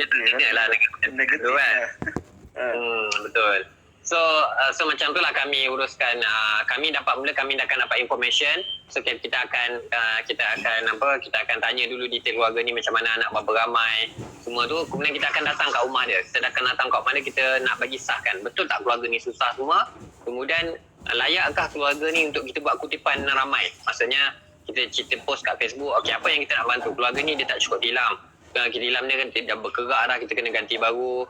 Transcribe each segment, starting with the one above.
Kita kena lah dengan negatif tu kan. lah. Betul. So macam tu lah kami uruskan. Kami akan dapat information. So kita akan tanya dulu detail keluarga ni macam mana, anak berapa ramai, semua tu. Kemudian kita akan datang kat rumah dia. Kita akan datang kat rumah dia, kita nak bagi sahkan betul tak keluarga ni susah semua. Kemudian layakkah keluarga ni untuk kita buat kutipan ramai. Maksudnya kita post kat Facebook, okey apa yang kita nak bantu. Keluarga ni dia tak cukup tilam. Tilam dia kan dah berkerak dah, kita kena ganti baru.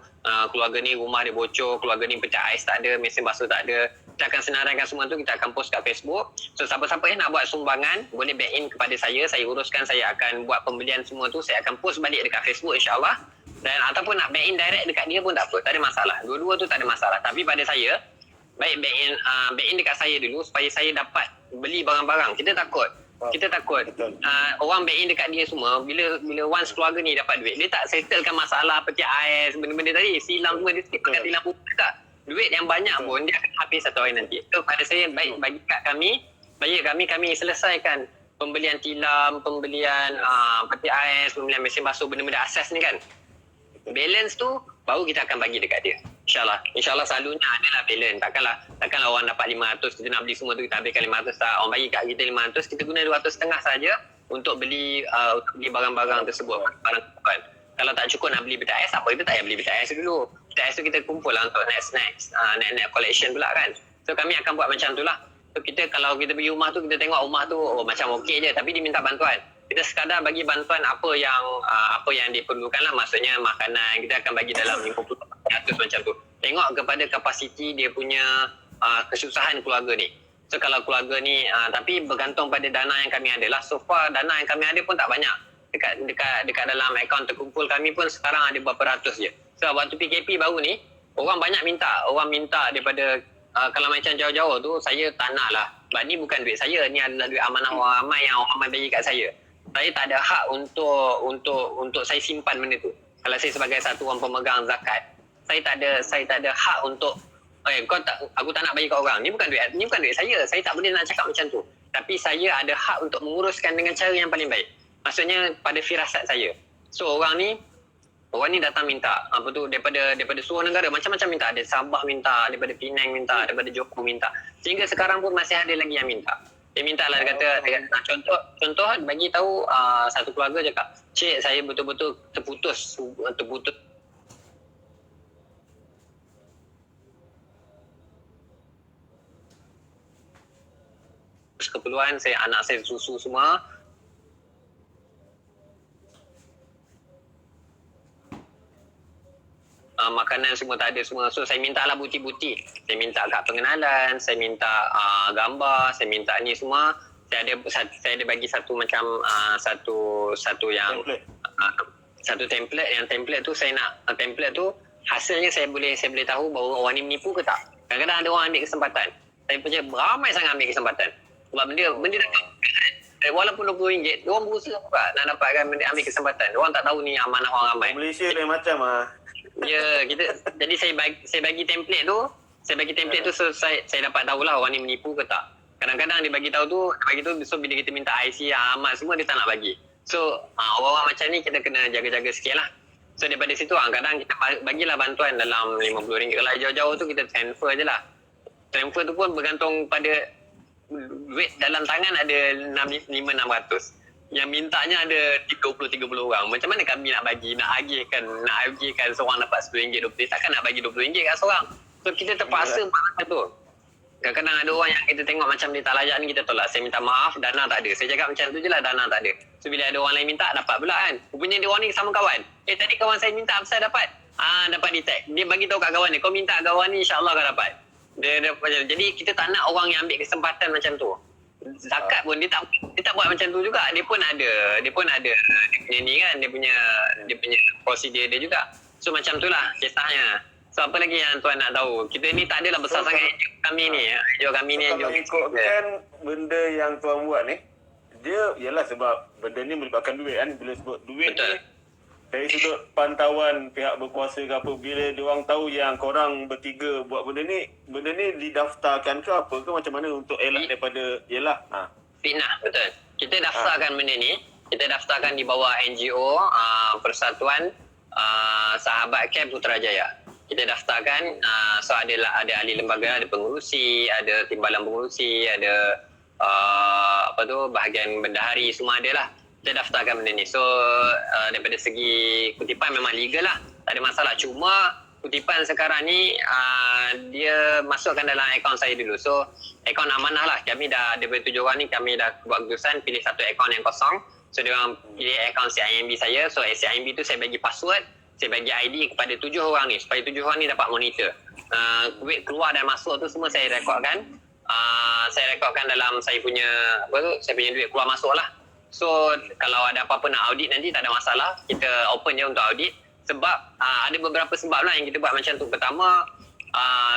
Keluarga ni rumah dia bocor, keluarga ni pecah ais tak ada, mesin basuh tak ada. Kita akan senaraikan semua tu, kita akan post kat Facebook. So siapa-siapa yang nak buat sumbangan boleh back in kepada saya uruskan, saya akan buat pembelian semua tu, saya akan post balik dekat Facebook insya-Allah. Dan ataupun nak back in direct dekat dia pun tak apa, tak ada masalah. Dua-dua tu tak ada masalah. Tapi pada saya, baik back in dekat saya dulu supaya saya dapat beli barang-barang. Kita takut orang back in dekat dia semua, bila once keluarga ni dapat duit, dia tak settlekan masalah pecah ais, benda-benda tadi, silam semua, dia pakai tilam pun tak. Duit yang banyak pun dia akan habis satu hari nanti. So pada saya, baik bagi kami selesaikan pembelian tilam, pembelian peti ais, pembelian mesin basuh, benda-benda asas ni kan. Balance tu baru kita akan bagi dekat dia. InsyaAllah selalunya adalah balance. Takkanlah orang dapat 500, kita nak beli semua tu kita habiskan 500 tak. Orang bagi kat kita 500, kita guna 200.5 saja untuk beli barang-barang tersebut, barang kebutuhan. Kalau tak cukup nak beli peti ais, apa kita tak payah beli peti ais dulu. Peti ais tu kita kumpul lah untuk next collection pula kan. So kami akan buat macam tu lah. So kalau kita pergi rumah tu, kita tengok rumah tu macam okey je, tapi dia minta bantuan. Kita sekadar bagi bantuan apa yang diperlukan lah. Maksudnya makanan kita akan bagi dalam 50% macam tu. Tengok kepada kapasiti dia punya kesusahan keluarga ni. So kalau keluarga ni tapi bergantung pada dana yang kami ada lah. So far dana yang kami ada pun tak banyak. Dekat dalam akaun terkumpul kami pun sekarang ada berapa ratus je. So waktu PKP baru ni, orang banyak minta. Orang minta daripada kalau macam jauh-jauh tu, saya tak nak lah. Sebab ni bukan duit saya, ni adalah duit amanah orang ramai yang orang ramai bagi kat saya. Saya tak ada hak untuk saya simpan benda tu. Kalau saya sebagai satu orang pemegang zakat, saya tak ada hak untuk aku tak nak bagi kat orang. Ni bukan duit saya. Saya tak boleh nak cakap macam tu. Tapi saya ada hak untuk menguruskan dengan cara yang paling baik. Maksudnya pada firasat saya. So orang ni datang minta daripada seluruh negara, macam-macam minta. Ada Sabah minta, daripada Penang minta, daripada Johor minta. Sehingga sekarang pun masih ada lagi yang minta. Dia minta lah, dia kata contoh bagi tahu satu keluarga cakap, "Cik, saya betul-betul terputus keperluan saya, anak saya susu semua. Makanan semua tak ada semua. So saya minta lah buti-buti. Saya minta kad pengenalan, saya minta gambar, saya minta ni semua. Saya ada bagi satu macam satu yang satu template. Yang template tu saya nak template tu hasilnya saya boleh tahu bahawa orang ni menipu ke tak. Kadang-kadang ada orang ambil kesempatan. Saya percaya ramai sangat ambil kesempatan. Sebab benda walaupun RM20, diorang berusaha juga nak dapatkan benda, ambil kesempatan. Diorang tak tahu ni amanah orang ramai. Malaysia lain macam Ya, jadi saya bagi template tu, so saya dapat tahulah orang ni menipu ke tak. Kadang-kadang dia bagi tahu so bila kita minta IC, Ahmad semua dia tak nak bagi. So orang-orang macam ni kita kena jaga-jaga sikit lah. So daripada situ kadang kita bagilah bantuan dalam RM50. Kalau jauh-jauh tu kita transfer je lah. Transfer tu pun bergantung pada duit dalam tangan ada 500-600. Yang mintanya ada 30 orang. Macam mana kami nak bagi, nak agihkan seorang dapat RM10, RM20. Takkan nak bagi RM20 kat seorang. So kita terpaksa macam tu. Kadang-kadang ada orang yang kita tengok macam dia tak layak ni, kita tolak. Saya minta maaf, dana tak ada. Saya cakap macam tu je lah, dana tak ada. So bila ada orang lain minta, dapat pula kan. Rupanya dia orang ni sama kawan. Tadi kawan saya minta, apa saya dapat? Dapat detect. Dia bagi tahu kat kawan ni, kau minta kawan ni, insyaAllah kau dapat. Jadi kita tak nak orang yang ambil kesempatan macam tu. Zakat pun dia tak buat macam tu juga. Dia pun ada dia punya ni kan, dia punya prosedur dia juga. So macam tu lah kisahnya. So apa lagi yang tuan nak tahu? Kita ni tak adalah besar sangat NGO kami ni. NGO kami ni NGO ikutkan benda yang tuan buat ni, dia ialah sebab benda ni melibatkan duit kan. Bila sebut duit betul. Ni dari sudut pantauan pihak berkuasa ke apa, bila diorang tahu yang korang bertiga buat benda ni didaftarkan ke apa ke, macam mana untuk elak daripada fitnah, betul. Kita daftarkan benda ni, kita daftarkan di bawah NGO Persatuan sahabat camp Putrajaya. Kita daftarkan, so ada ahli lembaga, ada pengurusi, ada timbalan pengurusi, ada bahagian bendahari, semua ada lah. Kita daftarkan benda ni. So daripada segi kutipan memang legal lah, tak ada masalah. Cuma kutipan sekarang ni dia masukkan dalam akaun saya dulu. So akaun amanah lah. Kami dah, daripada 7 orang ni kami dah buat keputusan pilih satu akaun yang kosong. So dia orang pilih akaun CIMB saya. So CIMB tu saya bagi password, saya bagi ID kepada 7 orang ni supaya 7 orang ni dapat monitor. Duit keluar dan masuk tu semua saya rekodkan. Saya rekodkan dalam saya punya saya punya duit keluar masuk lah. So kalau ada apa-apa nak audit nanti tak ada masalah. Kita open je untuk audit. Sebab ada beberapa sebab lah yang kita buat macam tu. Pertama,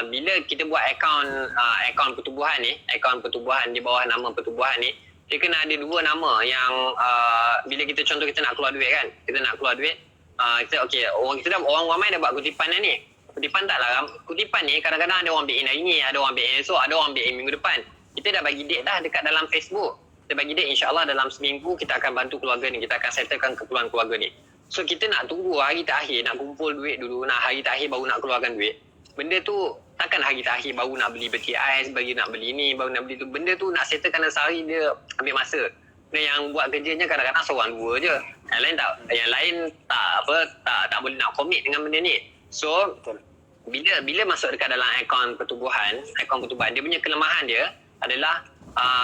bila kita buat akaun pertubuhan ni, akaun pertubuhan di bawah nama pertubuhan ni, dia kena ada 2 nama yang bila kita contoh kita nak keluar duit kan, kita nak keluar duit, orang ramai dah buat kutipan ni. Kutipan tak lah, kutipan ni kadang-kadang ada orang BN hari ni, ada orang BN esok, ada orang BN minggu depan. Kita dah bagi date dah dekat dalam Facebook. Kita bagi date, insyaAllah dalam seminggu kita akan bantu keluarga ni, kita akan settlekan keperluan keluarga ni. So kita nak tunggu hari terakhir, nak kumpul duit dulu, nak hari terakhir baru nak keluarkan duit. Benda tu takkan hari terakhir baru nak beli peti ais, baru nak beli ni, baru nak beli tu. Benda tu nak settlekan dalam sehari dia ambil masa. Dan yang buat kerjanya kadang-kadang seorang dua je. Yang lain tak boleh nak komit dengan benda ni. So bila masuk dekat dalam akaun pertubuhan dia punya kelemahan dia adalah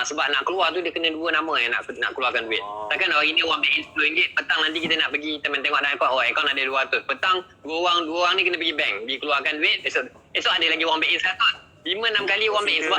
sebab nak keluar tu dia kena 2 nama yang nak keluarkan duit. Takkan hari ni orang bagi RM10, petang nanti kita nak pergi teman tengok dalam akaun, akaun ada 200. Petang dua orang ni kena pergi bank, pergi keluarkan duit, esok ada lagi orang bagi 100. 5-6 kali orang bagi sebab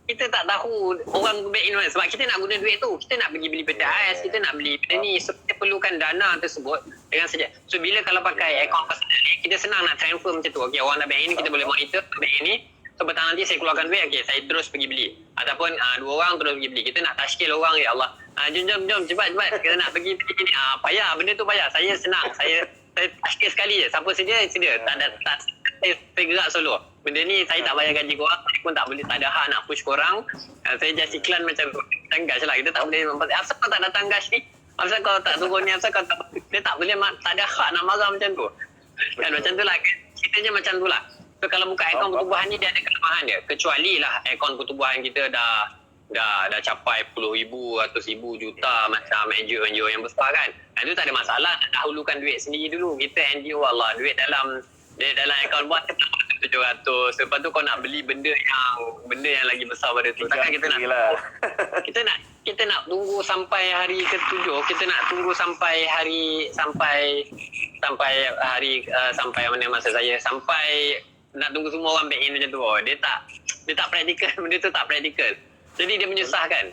kita tak tahu orang bagi mana. Sebab kita nak guna duit tu, kita nak pergi beli peti ais, kita nak beli benda ni, so kita perlukan dana tersebut dengan saja. So bila kalau pakai akaun personal ni, kita senang nak transfer macam tu. Okey, orang dah bank ni kita boleh monitor bank ni. So petang nanti saya keluarkan duit, okey, saya terus pergi beli. Ataupun 2 orang terus pergi beli. Kita nak tashkil orang, ya Allah. Jom cepat. Kita nak pergi ni. Payah, benda tu payah. Saya senang. Saya tashkil sekali je. Siapa sedia. Saya gerak solo. Benda ni saya tak bayar gaji korang, saya pun tak ada hak nak push korang. Saya just iklan macam tu. Gas lah. Kita tak boleh asal kau tak datang gas ni? Asal kau tak turun ni? Asal kau tak, dia tak boleh, tak ada hak nak marah macam tu. Kan macam tu lah. Ceritanya macam tu lah. So kalau buka akaun pertubuhan ni dia ada kelemahan dia. Kecuali lah akaun pertubuhan kita dah capai puluh ribu, ratus ribu, juta macam NGO yang besar kan. Itu tak ada masalah. Dahulukan duit sendiri dulu. Kita NGO Allah, duit dalam akaun buat 700. Lepas tu kau nak beli benda yang lagi besar pada tu. Takkan kita nak kita nak tunggu sampai hari ke-7. Kita nak tunggu sampai mana masa saya sampai nak tunggu semua orang back in macam tu. Dia tak praktikal. Benda tu tak praktikal. Jadi dia menyusahkan.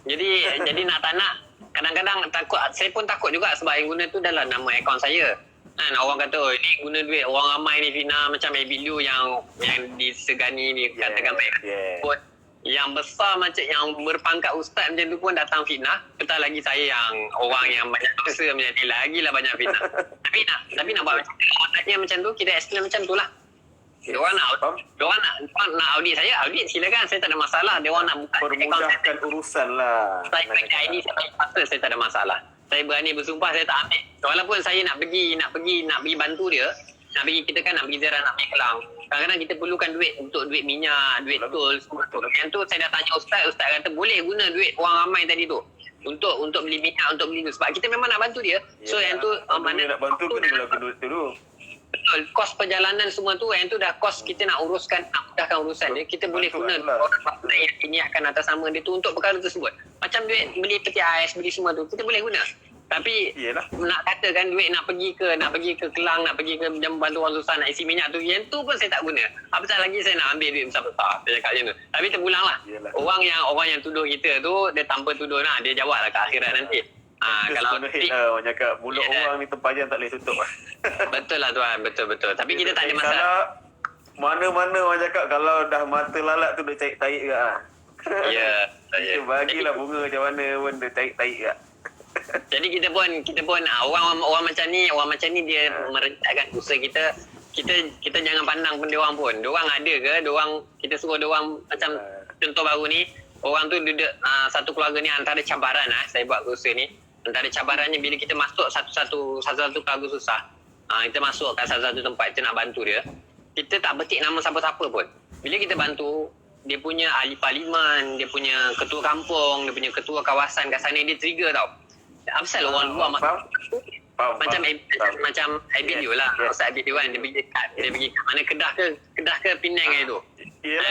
Jadi nak tak nak, kadang-kadang takut. Saya pun takut juga sebab yang guna tu dalam nama akaun saya. Orang kata, ni guna duit orang ramai ni, Fina, macam Abby Liu yang disegani ni, katakan baik. Yang besar macam yang berpangkat ustaz macam tu pun datang fitnah. Betul lagi saya yang orang yang banyak dosa macam ni, lagilah banyak fitnah. Tapi nak buat macam tu, otaknya macam tu, kita explain macam tu lah. Diorang nak audit saya, audit silakan, saya tak ada masalah. Diorang nak buka permudahkan urusan lah. Saya pakai ID, saya pakai password, saya tak ada masalah. Saya berani bersumpah saya tak ambil. Walaupun saya nak pergi bantu dia, kita kan nak pergi ziarah, nak pergi Kelang. Kadang-kadang kita perlukan duit untuk duit minyak, duit tol, semua tu. Yang tu saya dah tanya ustaz kata boleh guna duit orang ramai tadi tu untuk beli minyak, untuk beli tu. Sebab kita memang nak bantu dia. So yang tu mana nak bantu kena mulakan duit tu dulu. Betul, kos perjalanan semua tu, yang tu dah kos kita nak uruskan, nak mudahkan urusan dia. Kita boleh guna orang ini akan atas nama dia tu untuk perkara tersebut. Macam duit beli peti ais, beli semua tu, kita boleh guna. Tapi nak katakan duit nak pergi ke Kelang, nak pergi ke bantu orang susah nak isi minyak tu, yang tu pun saya tak guna. Apatah lagi saya nak ambil duit besar-besar. Saya cakap macam tu. Tapi terpulang lah. Orang yang tuduh kita tu, dia tanpa tuduh lah, dia jawab lah ke akhirat nanti. Kalau orang cakap mulut orang ni tempayan tak boleh tutup. Betul lah tuan, betul. Tapi kita tak ada masalah. Mana-mana orang cakap kalau dah mata lalat tu dia tarik-tarik ke Ya. Bagilah bunga macam mana pun dia tarik-tarik ke. Jadi kita pun orang macam ni dia merencatkan usaha kita. Kita jangan pandang pun diorang pun. Diorang ada ke? Kita suruh diorang macam contoh baru ni, orang tu duduk satu keluarga ni antara cabaran saya buat usaha ni. Antara cabarannya bila kita masuk satu keluarga susah, Kita masuk kat salah satu tempat, kita nak bantu dia. Kita tak petik nama siapa-siapa pun. Bila kita bantu, dia punya ahli parlimen, dia punya ketua kampung, dia punya ketua kawasan kat sana, dia trigger tau. Apasal orang luar macam Abidio lah. Ustaz Abidio kan, dia pergi kat mana, Kedah ke Penang kan itu. Dia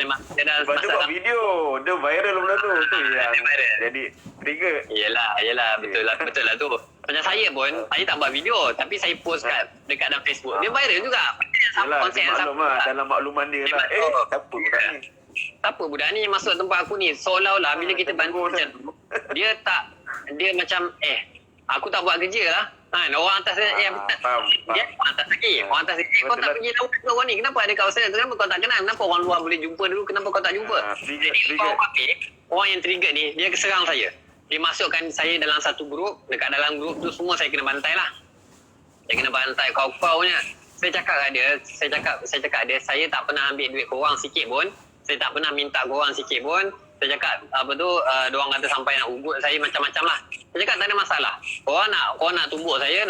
dah buat video, dia viral benda tu. Tu yang jadi trigger. Yelah, betul lah tu. Macam saya pun, saya tak buat video, tapi saya post dekat dalam Facebook. Dia viral juga. Yelah, maklum lah, dalam makluman dia lah. Siapa budak ni? Siapa budak ni masuk tempat aku ni? Seolah-olah bila kita bantu macam tu, dia macam, aku tak buat kerja lah. Orang atas dia orang atas lagi. Orang atas lagi. Kau tak pergi lawan ke orang ni? Kenapa ada kawasan? Kenapa kau tak kenal? Kenapa orang luar boleh jumpa dulu? Kenapa kau tak jumpa? Jadi orang yang trigger ni, dia serang saya. Dia masukkan saya dalam satu grup. Dekat dalam grup tu semua saya kena bantai lah. Saya kena bantai kau-kaunya. Saya cakap kat dia, saya tak pernah ambil duit korang sikit pun. Saya tak pernah minta korang sikit pun. Saya cakap diorang kata sampai nak ugut saya macam-macam lah. Saya cakap tak ada masalah. Korang nak tumbuk saya,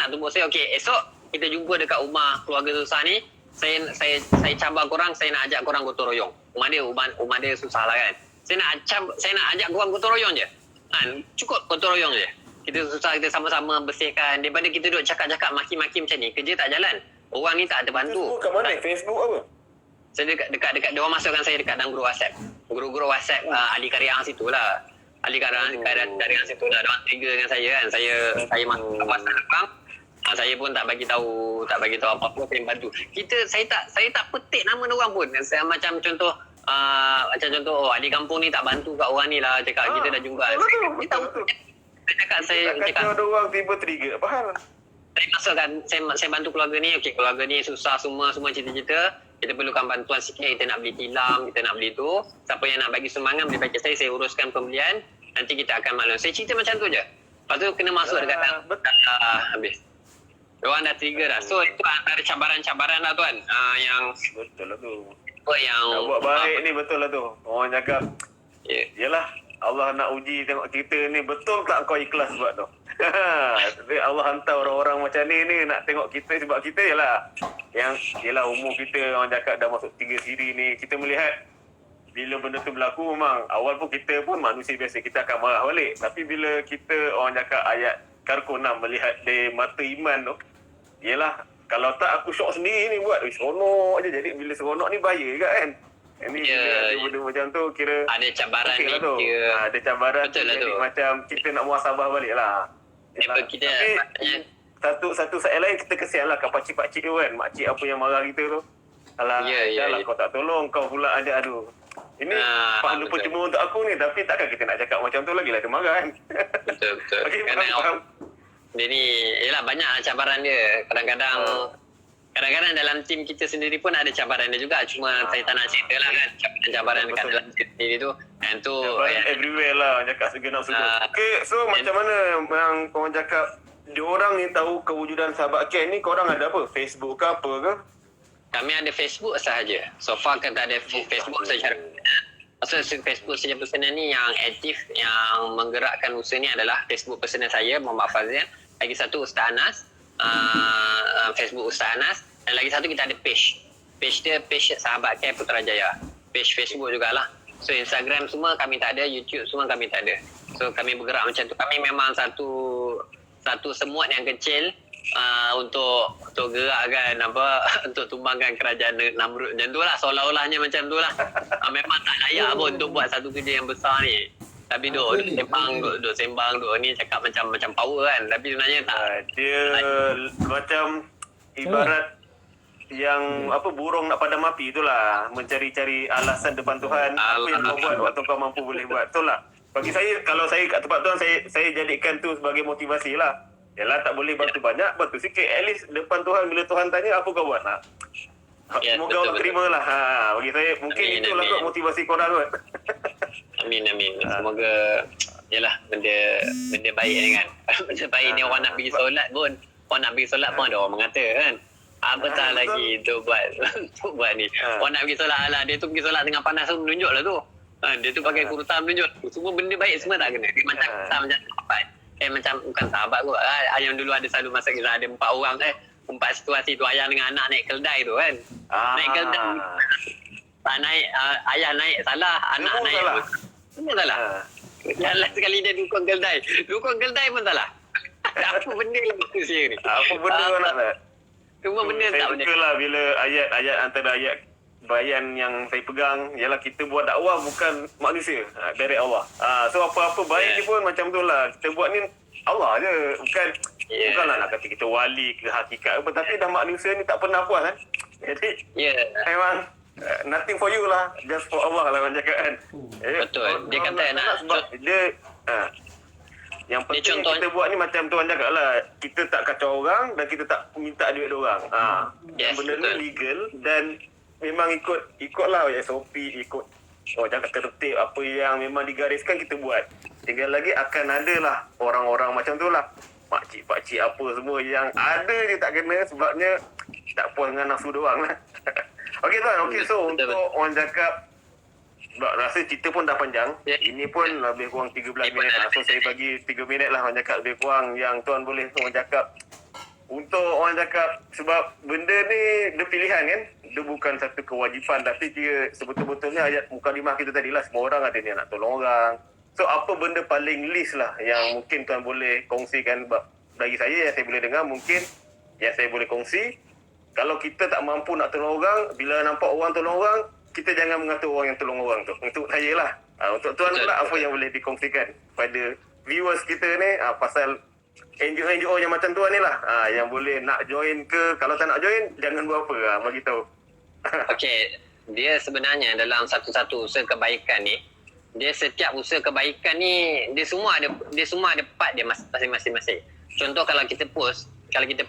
okey, esok kita jumpa dekat rumah keluarga susah ni. Saya cabar korang, saya nak ajak korang gotong royong. Rumah dia susah lah kan. Saya nak ajak korang gotong royong je. Cukup gotong royong je. Kita susah, kita sama-sama bersihkan. Daripada kita duduk cakap-cakap maki-maki macam ni, kerja tak jalan. Orang ni tak ada bantu. Facebook kat mana? Facebook apa? Saya dekat dia orang masukkan saya dekat dalam grup WhatsApp. Grup WhatsApp ahli Karyang situ lah. Ahli Karyang situ lah. Dia orang trigger dengan saya kan. Saya masuk ke WhatsApp depan. Saya pun tak bagi tahu apa-apa, saya bantu. Saya tak petik nama dia orang pun. Saya macam contoh ahli kampung ni tak bantu kat orang ni lah. Cakap kita dah jumpa. Saya cakap ada orang tiba trigger. Apa hal? Saya masukkan, saya bantu keluarga ni. Okey, keluarga ni susah semua cerita-cerita. Kita perlukan bantuan sikit, kita nak beli tilam, kita nak beli tu. Siapa yang nak bagi sumbangan, boleh bagi saya uruskan pembelian. Nanti kita akan maklum. Saya cerita macam tu je. Lepas tu kena masuk dekat dalam. Habis. Diorang dah trigger dah. So itu antara cabaran-cabaran lah tuan. Yang betul lah tu. Yang nak buat baik ni betul lah tu. Orang cakap, yelah, Allah nak uji tengok kita ni betul tak kau ikhlas buat tu. Tapi Allah hantar orang-orang macam ni nak tengok kita sebab kita yelah umur kita orang cakap dah masuk 3 siri ni. Kita melihat bila benda tu berlaku memang awal pun kita pun manusia biasa, kita akan marah balik. Tapi bila kita orang cakap ayat Karko 6 melihat dari mata iman tu, yelah kalau tak aku syok sendiri ni buat seronok je. Jadi bila seronok ni bahaya juga kan. Ini benda macam tu kira ada cabaran ni lah tu. Ada cabaran tu, jadi macam kita nak muasabah balik lah. Tapi satu soalan lain kita kesian lah kat pakcik-pakcik tu kan. Makcik apa yang marah kita tu. Alah, kau tak tolong, kau pula ada aduh. Ini pahala percuma untuk aku ni. Tapi takkan kita nak cakap macam tu lagi lah, dia marah kan. Betul. Okay, faham. Dia ni, yelah banyak cabaran dia. Kadang-kadang dalam tim kita sendiri pun ada cabaran dia juga. Cuma saya tak nak cerita lah kan. Cabaran dekat dalam tim sendiri tu. Dan tu everywhere lah. Cakap segenap sudut. Okay, so macam mana yang korang cakap diorang ni tahu kewujudan sahabat Ken ni, korang ada apa? Facebook ke apa ke? Kami ada Facebook sahaja. So far kita ada Facebook secara personal. Facebook secara personal ni yang aktif, yang menggerakkan usaha ni adalah Facebook personal saya, Muhammad Fazil. Lagi satu Ustaz Anas. Facebook Ustaz Anas. Dan lagi satu kita ada page dia, page Sahabat Care Putrajaya. Page Facebook jugalah. So Instagram semua kami tak ada, YouTube semua kami tak ada. So kami bergerak macam tu. Kami memang satu semut yang kecil untuk gerakkan untuk tumbangkan kerajaan Namrud macam tu lah. Seolah-olahnya macam tu lah. Memang tak layak pun untuk buat satu kerja yang besar ni. Tapi duk sembang ni cakap macam power kan. Tapi sebenarnya tak. Dia macam ibarat yang burung nak padam api itulah, mencari-cari alasan depan Tuhan. Apa yang kau buat waktu kau mampu boleh buat. Betul lah. Bagi saya, kalau saya kat tempat Tuhan, saya jadikan tu sebagai motivasi lah. Yalah, tak boleh bantu banyak, bantu sikit. At least depan Tuhan, bila Tuhan tanya apa kau buat nak. Semoga Allah terima lah. Bagi saya mungkin itulah kot motivasi korang kot. Amin. Semoga yalah benda baik ni kan. Benda baik ni orang nak pergi solat pun. Orang nak pergi solat pun ada orang mengata kan. Betul lagi tu buat ni. Orang nak pergi solat, dia tu pergi solat tengah panas tu menunjuk lah tu. Dia tu pakai kurta menunjuk. Semua benda baik semua tak kena. Dia macam sahabat. Macam bukan sahabat kot. Yang dulu ada selalu masa kisah ada 4 orang empat situasi tu, ayah dengan anak naik keldai tu kan. Naik keldai, naik ayah naik salah, anak Semua naik salah. semua salah. Jalan sekali dia dukung keldai pun salah. Apa benda lah manusia ni? Apa benda nak? Semua benda Saya tak benar. suka lah bila ayat-ayat antara ayat bayan yang saya pegang ialah kita buat dakwah bukan manusia, dari Allah. So apa-apa baik ni pun macam tu lah. Kita buat ni Allah je, bukanlah nak kata kita wali ke hakikat apa, tapi dah manusia ni tak pernah puas kan. Jadi memang nothing for you lah, just for Allah lah orang cakap kan. Betul. Dia kata nak sebab dia yang penting kita buat ni macam tu orang cakap lah, kita tak kacau orang dan kita tak minta duit orang. Yang benda ni legal dan memang ikutlah SOP, ikut jangan tertib apa yang memang digariskan kita buat. Tinggal lagi akan ada lah orang-orang macam tu lah, pakcik-pakcik apa semua yang ada je tak kena sebabnya tak puas dengan nafsu doang lah. Okey tuan, so untuk orang cakap, sebab rasa cerita pun dah panjang. Ini pun lebih kurang 13 minit lah. So saya bagi 3 minit lah orang cakap lebih kurang yang tuan boleh orang cakap. Untuk orang cakap, sebab benda ni dia pilihan kan. Dia bukan satu kewajipan, tapi dia sebetul-betulnya ayat mukadimah kita tadi lah, semua orang ada niat nak tolong orang. So apa benda paling least lah yang mungkin tuan boleh kongsikan? Bagi saya yang saya boleh dengar, mungkin yang saya boleh kongsi, kalau kita tak mampu nak tolong orang, bila nampak orang tolong orang, kita jangan mengatur orang yang tolong orang tu. Untuk saya lah. Untuk tuan pula, apa yang boleh dikongsikan pada viewers kita ni pasal NGO yang macam tuan ni lah. Yang boleh nak join ke, kalau tak nak join, jangan buat apa. Bagi tahu. Okey, dia sebenarnya dalam satu-satu usaha kebaikan ni, dia setiap usaha kebaikan ni, dia semua ada part dia masing-masing. Contoh kalau kita post, kalau kita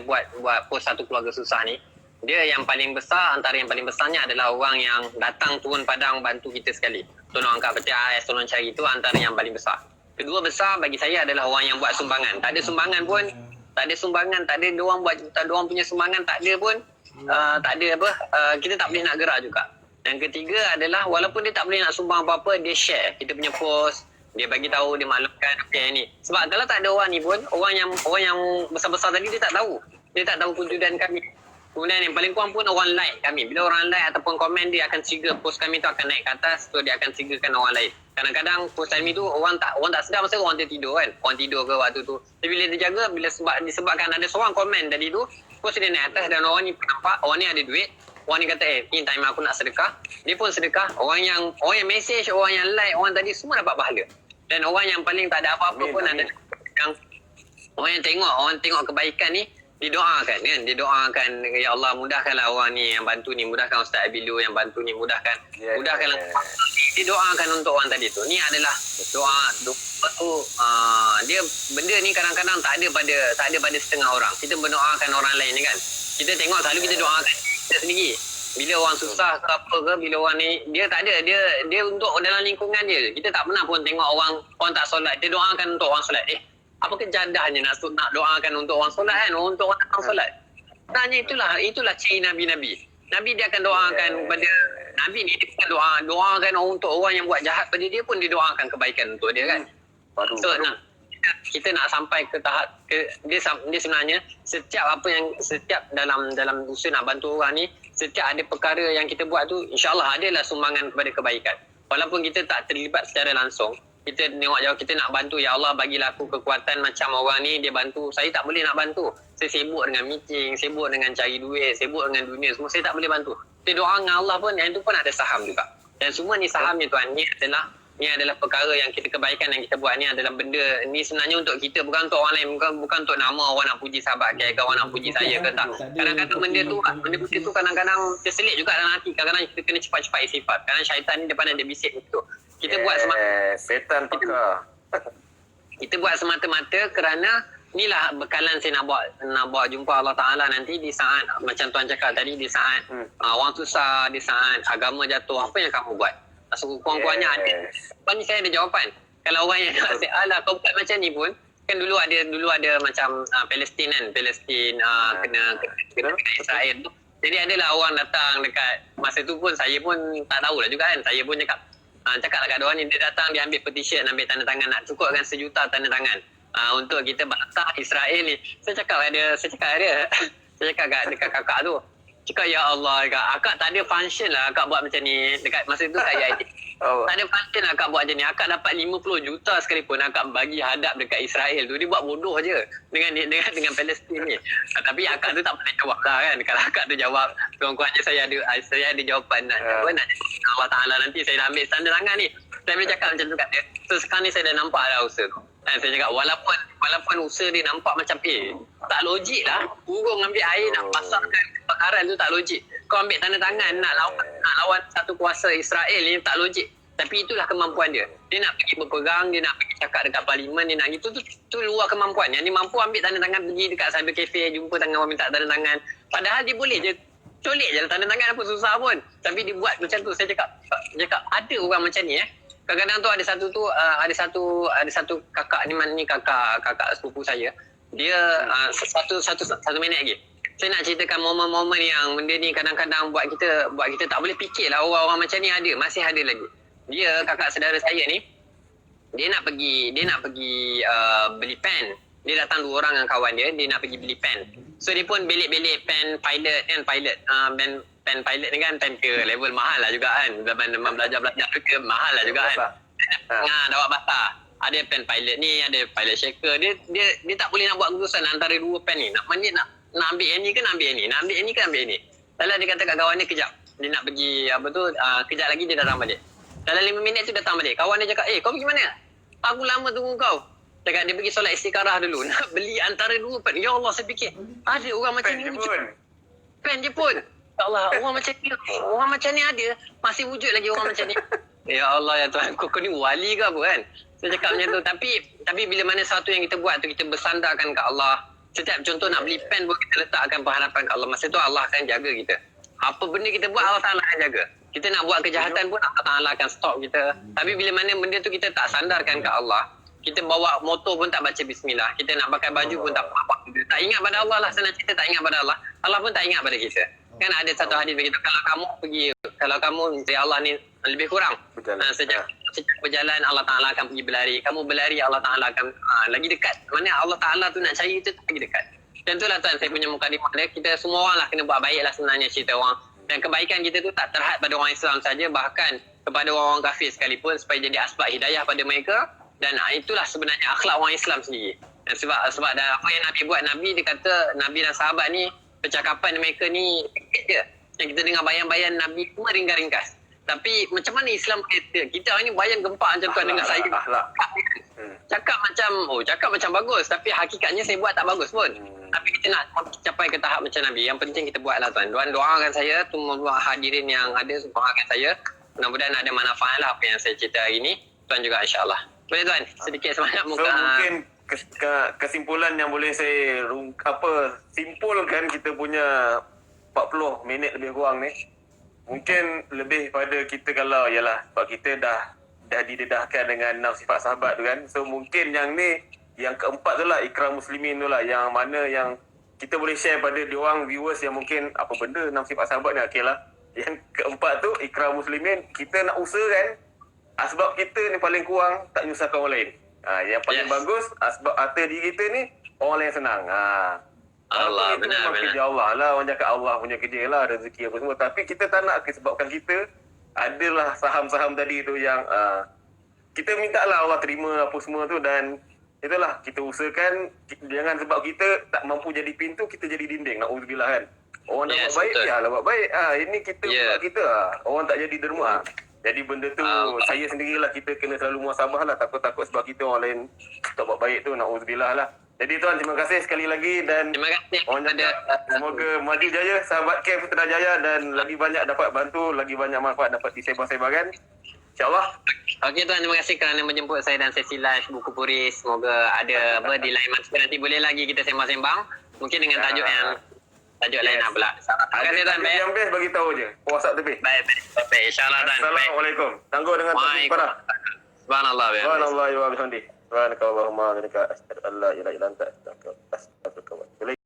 buat post satu keluarga susah ni, dia yang paling besar, antara yang paling besarnya adalah orang yang datang turun padang bantu kita sekali. Tolong angkat peti ais, tolong cari, itu antara yang paling besar. Kedua besar bagi saya adalah orang yang buat sumbangan. Tak ada sumbangan, tak ada diorang buat, diorang punya sumbangan tak ada pun, tak ada apa, kita tak boleh nak gerak juga. Yang ketiga adalah walaupun dia tak boleh nak sumbang apa-apa, dia share kita punya post, dia bagi tahu, dia maklumkan ni. Sebab kalau tak ada orang ni pun, orang yang besar-besar tadi dia tak tahu kewujudan kami. Kemudian yang paling kurang pun orang like kami. Bila orang like ataupun komen, dia akan trigger post kami tu akan naik ke atas, so dia akan triggerkan orang lain. Kadang-kadang post kami tu orang tak sedar masa orang tertidur kan. Orang tidur ke waktu tu. Tapi bila dia jaga, disebabkan ada seorang komen tadi tu, post dia naik atas dan orang ni nampak orang ni ada duit. Orang ni kata, ni time aku nak sedekah. Dia pun sedekah. Orang yang message, orang yang like, orang tadi semua dapat pahala. Dan orang yang paling tak ada apa-apa pun ada yang orang yang tengok kebaikan ni, didoakan kan, didoakan, ya Allah mudahkanlah orang ni yang bantu ni, mudahkan Ustaz Abilu yang bantu ni, mudahkanlah didoakan untuk orang tadi tu. Ni adalah doa tu, dia benda ni kadang-kadang tak ada pada setengah orang. Kita mendoakan orang lain ni kan, kita tengok selalu kita doakan kita sendiri. Bila orang susah ke apa ke, bila orang ni, dia tak ada, dia untuk dalam lingkungan dia. Kita tak pernah pun tengok orang tak solat, dia doakan untuk orang solat. Apa kejadahnya nak doakan untuk orang solat kan, untuk orang datang solat. Sebenarnya itulah ciri Nabi-Nabi. Nabi dia akan doakan kepada Nabi ni, dia bukan doakan untuk orang yang buat jahat pada dia pun dia doakan kebaikan untuk dia kan. So kita nak sampai ke tahap dia sebenarnya setiap dalam usaha nak bantu orang ni, setiap ada perkara yang kita buat tu, insya-Allah adalah sumbangan kepada kebaikan. Walaupun kita tak terlibat secara langsung, kita tengok jauh, kita nak bantu, ya Allah bagilah aku kekuatan macam orang ni dia bantu. Saya tak boleh nak bantu, saya sibuk dengan meeting, sibuk dengan cari duit, sibuk dengan dunia semua, saya tak boleh bantu. Kita doa dengan Allah pun, yang itu pun ada saham juga. Dan semua ni sahamnya tuan, ni adalah perkara yang kita, kebaikan yang kita buat ni adalah benda ni sebenarnya untuk kita, bukan untuk orang lain, bukan untuk nama orang nak puji sahabat ke orang nak puji saya ke tak. Kadang-kadang benda tu kadang-kadang terselit juga dalam hati. Kadang-kadang kita kena cepat-cepat sifat. Kadang syaitan ni depan dia bisik betul. Kita buat setan peka. Kita buat semata-mata kerana inilah bekalan saya nak bawa jumpa Allah Ta'ala nanti di saat macam tuan cakap tadi, di saat orang susah, di saat agama jatuh, apa yang kamu buat? Kurang-kurangnya ada. Lepas ni saya ada jawapan. Kalau orang yang nak say, alah kau buat macam ni pun, kan dulu ada macam Palestin kan, kena Israel tu. Jadi adalah orang datang dekat masa tu pun, saya pun tak tahulah juga kan. Saya pun cakaplah kat diorang ni, dia datang, dia ambil petition, ambil tanda tangan, nak cukupkan 1 juta tanda tangan. untuk kita bantah Israel ni. Saya cakap ada saya cakap dekat kakak tu. Cakap ya Allah, akak tak ada function lah akak buat macam ni. Dekat masa tu kat IIT. Oh. Tak ada function akak buat macam ni. Akak dapat 50 juta sekalipun akak bagi hadap dekat Israel tu. Dia buat bodoh je dengan Palestin ni. Tapi akak tu tak pernah jawab lah kan. Kalau akak tu jawab, kurang-kurangnya saya ada jawapan nak jawab. Allah Ta'ala nanti saya dah ambil tanda tangan ni. Saya boleh cakap macam tu kat dia. So sekarang ni saya dah nampak dah usaha tu. Dan saya cakap walaupun usaha dia nampak macam tak logik lah. Burung ambil air nak pasangkan kebakaran tu tak logik. Kau ambil tanda tangan nak lawan satu kuasa Israel ni tak logik. Tapi itulah kemampuan dia. Dia nak pergi berperang, dia nak pergi cakap dekat parlimen, dia nak gitu tu luar kemampuan. Yang dia mampu ambil tanda tangan pergi dekat cyber cafe, jumpa tangan orang minta tanda tangan. Padahal dia boleh je colik je tanda tangan apa susah pun. Tapi dia buat macam tu. Saya cakap ada orang macam ni Kadang-kadang tu ada satu kakak ni kakak sepupu saya. Dia satu minit lagi. Saya nak ceritakan momen-momen yang benda ni kadang-kadang buat kita tak boleh fikir lah orang-orang macam ni masih ada lagi. Dia kakak saudara saya ni, dia nak pergi beli pen. Dia datang 2 orang dengan kawan dia nak pergi beli pen. So dia pun belik-belik pen pilot kan, pen pilot ni kan pen ke level mahal lah juga kan. Zaman belajar-belajar ke mahal lah juga kan. Dapat basah. Ada pen pilot ni, ada pilot shaker. Dia tak boleh nak buat keputusan antara 2 pen ni. Nak ambil yang ni ke nak ambil yang ni? Nak ambil yang ni ke ambil yang ni? Dalam dia kata kat kawan dia kejap. Dia nak pergi kejap lagi dia datang balik. Dalam 5 minit tu datang balik. Kawan dia cakap, kau pergi mana? Aku lama tunggu kau. Cakap dia pergi solat istikharah dulu. Nak beli antara 2 pen. Ya Allah, saya fikir. Ada orang macam ni. Pen je pun. Ya Allah, orang macam ni ada. Masih wujud lagi orang macam ni. Ya Allah, ya Tuhan. Kau ni wali ke apa kan? Saya cakap macam tu. Tapi bila mana satu yang kita buat tu, kita bersandarkan ke Allah. Setiap contoh nak beli pen pun kita letakkan pengharapan ke Allah. Masa tu Allah akan jaga kita. Apa benda kita buat, Allah Ta'ala akan jaga. Kita nak buat kejahatan pun Allah Ta'ala akan stop kita. Tapi bila mana benda tu kita tak sandarkan ke Allah, kita bawa motor pun tak baca bismillah. Kita nak pakai baju pun tak apa. Tak ingat pada Allah lah. Senang cerita tak ingat pada Allah. Allah pun tak ingat pada kita. Kan ada satu hadis begitu. Kalau kamu dari Allah ni lebih kurang. Sejak berjalan Allah Ta'ala akan pergi berlari. Kamu berlari Allah Ta'ala akan lagi dekat. Mana Allah Ta'ala tu nak cari tu lagi dekat. Dan itulah Tuan saya punya mukadimah dia. Kita semua orang lah kena buat baik lah sebenarnya cerita orang. Dan kebaikan kita tu tak terhad pada orang Islam saja. Bahkan kepada orang kafir sekalipun. Supaya jadi asbab hidayah pada mereka. Dan itulah sebenarnya akhlak orang Islam sendiri. Dan sebab apa yang Nabi buat, Nabi dia kata Nabi dan sahabat ni percakapan mereka ni sikit je. Yang kita dengar bayan-bayan Nabi semua ringkas-ringkas. Tapi macam mana Islam kita hari ni bayan gempak macam tuan dengar saya. Cakap macam bagus tapi hakikatnya saya buat tak bagus pun. Tapi kita nak capai ke tahap macam Nabi. Yang penting kita buatlah tuan. Doakan saya, semua hadirin yang ada doakan saya. Mudah-mudahan ada manfaat lah apa yang saya cerita hari ni. Tuan juga insya-Allah. Boleh tuan, sedikit semangat muka. So mungkin kesimpulan yang boleh saya simpulkan kita punya 40 minit lebih kurang ni. Mungkin lebih pada kita kalau sebab kita dah didedahkan dengan 6 sifat sahabat tu kan. So mungkin yang keempat tu lah ikram muslimin tu lah, yang mana yang kita boleh share pada diorang viewers yang mungkin apa benda 6 sifat sahabat ni, okey lah. Yang keempat tu ikram muslimin, kita nak usahakan asbab kita ni paling kurang tak nyusahkan orang lain. Yang paling bagus asbab harta diri kita ni orang lain senang. Allah benar. Kerja Allah lah, orang cakap Allah punya kerja lah, rezeki apa semua. Tapi kita tak nak sebabkan kita adalah saham-saham tadi tu yang kita minta lah Allah terima apa semua tu. Dan itulah kita usahakan jangan sebab kita tak mampu jadi pintu kita jadi dinding. Na'udzubillah kan. Orang nak buat baik, lah buat baik. Ini kita buat kita. Orang tak jadi derma. Jadi benda tu saya sendirilah kita kena selalu muhasabah lah. Takut-takut sebab kita orang lain tak buat baik tu. Na'udzubillah lah. Jadi tuan, terima kasih sekali lagi dan terima kasih semoga maju jaya sahabat Camp Putrajaya dan lagi banyak dapat bantu, lagi banyak manfaat dapat disebar-sebarkan. InsyaAllah. Okey tuan, terima kasih kerana menjemput saya dan sesi live Buku Puris. Semoga ada di lain masa nanti boleh lagi kita sembang-sembang. Mungkin dengan tajuk lain lah pula. Terima kasih tuan. Yang best bagi tahu je. WhatsApp tepi. Baik. InsyaAllah tuan. Assalamualaikum. Tangguh dengan topik pada. Subhanallah. Subhanallah wa bihamdih. Subhanakallahumma wa bihamdika asyhadu an la ilaha illa anta astaghfiruka wa atubu ilaik.